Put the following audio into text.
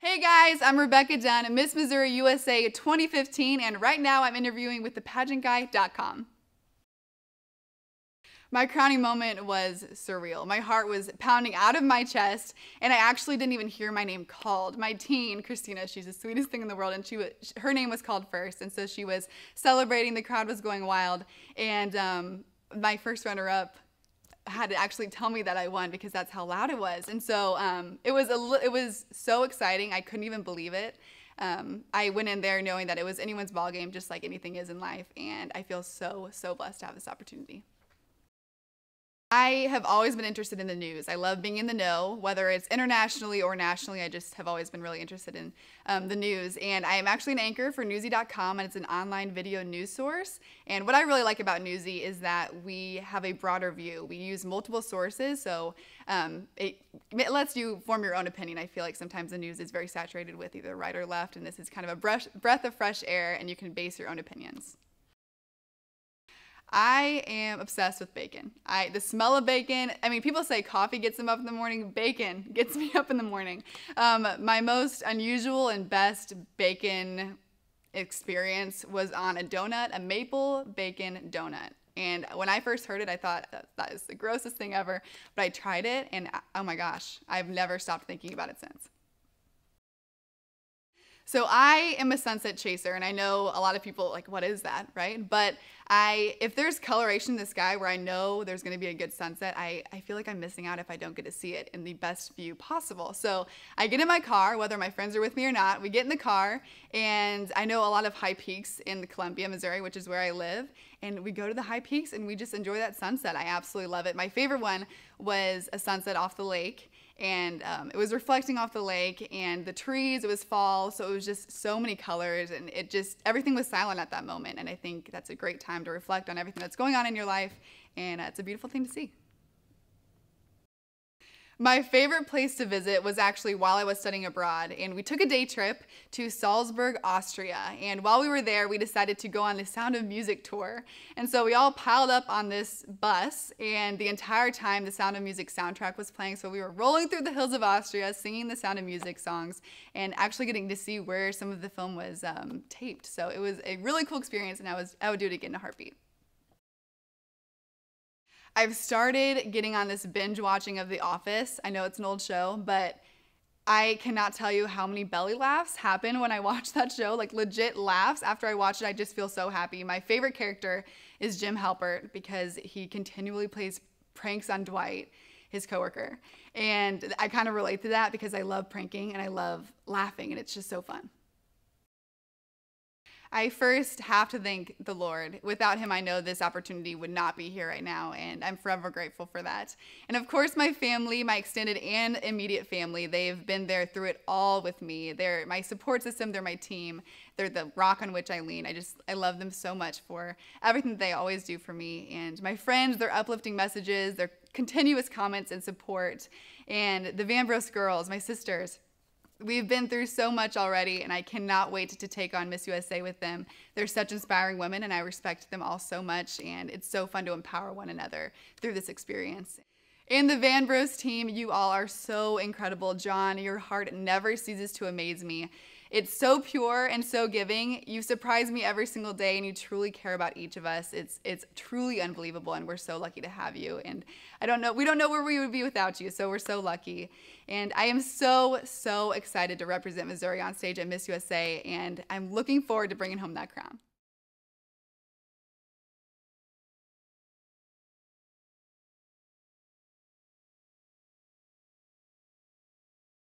Hey guys, I'm Rebecca Dunn, Miss Missouri USA 2015, and right now I'm interviewing with thePageantGuy.com. My crowning moment was surreal. My heart was pounding out of my chest, and I actually didn't even hear my name called. My teen, Christina, she's the sweetest thing in the world, and her name was called first, and so she was celebrating. The crowd was going wild, and my first runner-up had to actually tell me that I won because that's how loud it was. And so it was so exciting. I couldn't even believe it. I went in there knowing that it was anyone's ball game, just like anything is in life, and I feel so blessed to have this opportunity. I have always been interested in the news. I love being in the know, whether it's internationally or nationally. I just have always been really interested in the news. And I am actually an anchor for Newsy.com, and it's an online video news source. And what I really like about Newsy is that we have a broader view. We use multiple sources, so it lets you form your own opinion. I feel like sometimes the news is very saturated with either right or left, and this is kind of a breath of fresh air, and you can base your own opinions. I am obsessed with bacon. The smell of bacon, I mean, people say coffee gets them up in the morning. Bacon gets me up in the morning. My most unusual and best bacon experience was on a donut, a maple bacon donut. And when I first heard it, I thought that is the grossest thing ever. But I tried it, and oh my gosh, I've never stopped thinking about it since. So I am a sunset chaser, and I know a lot of people like, what is that, right? But if there's coloration in the sky where I know there's gonna be a good sunset, I feel like I'm missing out if I don't get to see it in the best view possible. So I get in my car, whether my friends are with me or not, we get in the car, and I know a lot of high peaks in Columbia, Missouri, which is where I live, and we go to the high peaks and we just enjoy that sunset. I absolutely love it. My favorite one was a sunset off the lake, and it was reflecting off the lake and the trees. It was fall, so it was just so many colors, and everything was silent at that moment. And I think that's a great time to reflect on everything that's going on in your life, and it's a beautiful thing to see. My favorite place to visit was actually while I was studying abroad, and we took a day trip to Salzburg, Austria. And while we were there, we decided to go on the Sound of Music tour. And so we all piled up on this bus, and the entire time the Sound of Music soundtrack was playing. So we were rolling through the hills of Austria, singing the Sound of Music songs, and actually getting to see where some of the film was taped. So it was a really cool experience, and I would do it again in a heartbeat. I've started getting on this binge watching of The Office. I know it's an old show, but I cannot tell you how many belly laughs happen when I watch that show, like legit laughs. After I watch it, I just feel so happy. My favorite character is Jim Halpert because he continually plays pranks on Dwight, his coworker. And I kind of relate to that because I love pranking and I love laughing, and it's just so fun. I first have to thank the Lord. Without him, I know this opportunity would not be here right now, and I'm forever grateful for that. And of course, my family, my extended and immediate family, they've been there through it all with me. They're my support system, they're my team, they're the rock on which I lean. I love them so much for everything that they always do for me. And my friends, their uplifting messages, their continuous comments and support, and the Vanbros girls, my sisters. We've been through so much already, and I cannot wait to take on Miss USA with them. They're such inspiring women, and I respect them all so much, and it's so fun to empower one another through this experience. And the Vanbros team, you all are so incredible. John, your heart never ceases to amaze me. It's so pure and so giving. You surprise me every single day, and you truly care about each of us. It's truly unbelievable, and we're so lucky to have you. And we don't know where we would be without you, so we're so lucky. And I am so excited to represent Missouri on stage at Miss USA, and I'm looking forward to bringing home that crown.